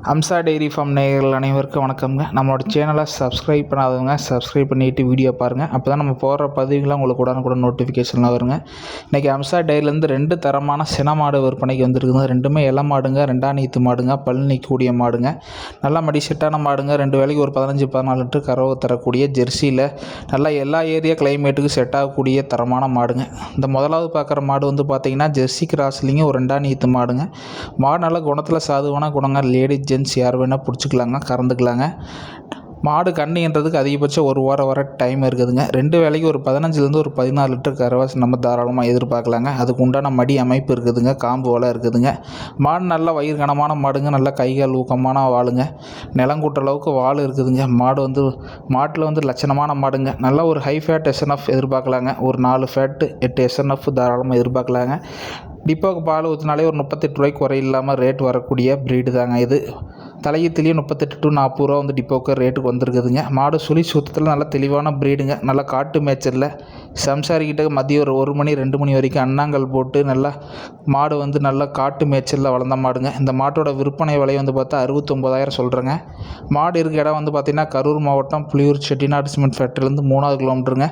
Amsa dairy farm நேயர்கள் அனைவருக்கும் வணக்கம்ங்க. நம்மளோட சேனலை சப்ஸ்கிரைப் பண்ணாதவங்க சப்ஸ்கிரைப் பண்ணிவிட்டு வீடியோ பாருங்கள். அப்போ தான் நம்ம போடுற பதிவுகளாம் உங்களுக்கு உடனுக்குடன் நோட்டிஃபிகேஷன்லாம் வருங்க. இன்றைக்கி அம்சா டெய்ரிலேருந்து 2 தரமான சின மாடு விற்பனைக்கு வந்துருக்குதுங்க. ரெண்டுமே இள மாடுங்க, 2ஆம் நீத்து மாடுங்க, பல் நீக்கக்கூடிய மாடுங்க, நல்லா மடி செட்டான மாடுங்க. 2 வேளைக்கு ஒரு 15-14 லிட்டர் கறவை தரக்கூடிய ஜெர்சியில் நல்லா எல்லா ஏரியா கிளைமேட்டுக்கு செட் ஆகக்கூடிய தரமான மாடுங்க. இந்த முதலாவது பார்க்குற மாடு வந்து பார்த்திங்கன்னா ஜெர்சி கிராஸ்லிங்க, ஒரு 2ஆம் நீத்து மாடுங்க. மாடு நல்ல குணத்தில் சாதுவான குணங்க, லேடிஸ் ஜென்ட்ஸ் யார் வேணால் பிடிச்சிக்கலாங்க, கறந்துக்கலாங்க. மாடு கண்ணுன்றதுக்கு அதிகபட்சம் ஒரு வாரம் வர டைம் இருக்குதுங்க. 2 வேளைக்கு ஒரு 15லேருந்து ஒரு 16 லிட்டர் கறவை நம்ம தாராளமாக எதிர்பார்க்கலாங்க. அதுக்கு உண்டான மடி அமைப்பு இருக்குதுங்க, காம்பு வலை இருக்குதுங்க. மாடு நல்ல வயிறு கனமான மாடுங்க, நல்ல கைகால் ஊக்கமான வாளுங்க, நிலங்கூட்ட அளவுக்கு வாள் இருக்குதுங்க. மாடு வந்து மாட்டில் வந்து லட்சணமான மாடுங்க. நல்ல ஒரு ஹை ஃபேட் எஸ்என்எஃப் எதிர்பார்க்கலாங்க. ஒரு 4 ஃபேட்டு 8 எஸ்என்எஃப் தாராளமாக எதிர்பார்க்கலாங்க. டிப்போக்கு பால் ஊற்றினாலே ஒரு 38 ரூபாய்க்கு குறை இல்லாமல் ரேட் வரக்கூடிய ப்ரீடு தாங்க இது. தலையீத்துலேயே 38 to 40 ரூபா வந்து டிப்போக்கு ரேட்டுக்கு வந்துருக்குதுங்க. மாடு சுழி சுத்தத்தில் நல்ல தெளிவான ப்ரீடுங்க. நல்லா காட்டு மேய்ச்சலில் சம்சாரிக்கிட்ட மதியம் ஒரு 1 மணி 2 மணி வரைக்கும் அண்ணாங்கல் போட்டு நல்லா மாடு வந்து நல்லா காட்டு மேய்ச்சலில் வளர்ந்த மாடுங்க. இந்த மாட்டோட விற்பனை விலை வந்து பார்த்தா 69,000 சொல்கிறேங்க. மாடு இருக்க இடம் வந்து பார்த்திங்கன்னா கரூர் மாவட்டம் புலியூர் செட்டிநாடு சிமெண்ட் ஃபேக்ட்ரிலேருந்து 3வது கிலோமீட்டருங்க.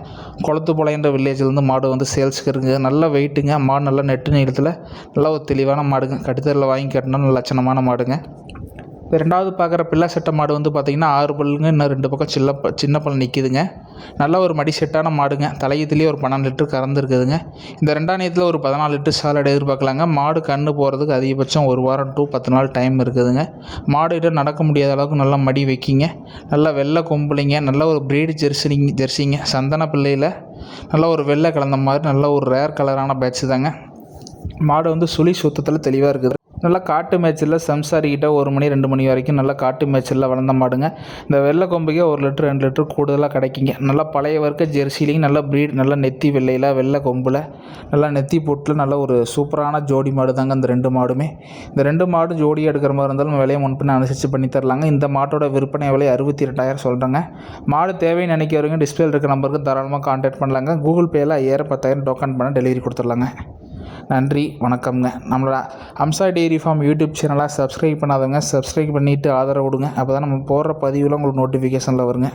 குளத்துப்பாளையன்ற வில்லேஜ்லேருந்து மாடு வந்து சேல்ஸுக்கு இருக்குங்க. நல்ல வெயிட்டுங்க. மாடு நல்லா நெட்டு நீளத்தில் நல்லா ஒரு தெளிவான மாடுங்க. கட்டுத்தரில் வாங்கி கட்டினா நல்ல லட்சணமான மாடுங்க. இப்போ 2வது பார்க்குற பிள்ளை செட்டை மாடு வந்து பார்த்திங்கன்னா 6 பல்லுங்க, இன்னும் 2 பக்கம் சின்ன பல் நிற்கிதுங்க. நல்ல ஒரு மடி செட்டான மாடுங்க. தலையத்துலேயே ஒரு 12 லிட்டர் கறந்துருக்குதுங்க. இந்த 2ஆம் நீத்தில் ஒரு 14 லிட்டர் சாலட் எதிர்பார்க்கலாங்க. மாடு கன்று போகிறதுக்கு அதிகபட்சம் 1 வாரம் to 10 நாள் டைம் இருக்குதுங்க. மாடுகிட்ட நடக்க முடியாத அளவுக்கு நல்லா மடி வைக்கிங்க. நல்லா வெள்ளை கொம்புலிங்க, நல்ல ஒரு ப்ரீடு ஜெர்சிங்க, சந்தன பிள்ளையில் நல்ல ஒரு வெள்ளை கலந்த மாதிரி நல்ல ஒரு ரேர் கலரான பேட்ச் தாங்க. மாடு வந்து சுழி சுத்தத்தில் தெளிவாக இருக்குது. நல்லா காட்டு மேய்ச்சலில் சம்சாரிக்கிட்ட 1 மணி 2 மணி வரைக்கும் நல்லா காட்டு மேய்ச்சலில் வளர்ந்த மாடுங்க. இந்த வெள்ளை கொம்புக்கே 1 லிட்டர் 2 லிட்டர் கூடுதலாக கிடைக்குங்க. நல்லா பழைய வர்க்க ஜெர்சிலையும் நல்ல ப்ரீட், நல்லா நெத்தி வெள்ளையில் வெள்ளை கொம்பில் நல்லா நெத்தி போட்டில் நல்ல ஒரு சூப்பரான ஜோடி மாடு தாங்க இந்த 2 மாடுமே. இந்த 2 மாடும் ஜோடியாக எடுக்கிற மாதிரி இருந்தாலும் விலையை முன்பின் அனுசரித்து பண்ணி தரலாங்க. இந்த மாட்டோட விற்பனை விலை 62,000 சொல்கிறேங்க. மாடு தேவைன்னு நினைக்கிறவங்க டிஸ்பிளேல இருக்க நம்பருக்கு தாராளமாக கான்டாக்ட் பண்ணலாங்க. கூகுள் பேயில் 5,000 10,000 டோக்கன் பண்ண டெலிவரி கொடுத்துடலாங்க. நன்றி, வணக்கம்ங்க. நம்மளோட Amsa dairy farm YouTube சேனலாக subscribe பண்ணாதவங்க சப்ஸ்கிரைப் பண்ணிவிட்டு ஆதரவு கொடுங்க. அப்போ தான் நம்ம போடுற பதிவில் உங்களுக்கு நோட்டிஃபிகேஷனில் வருங்க.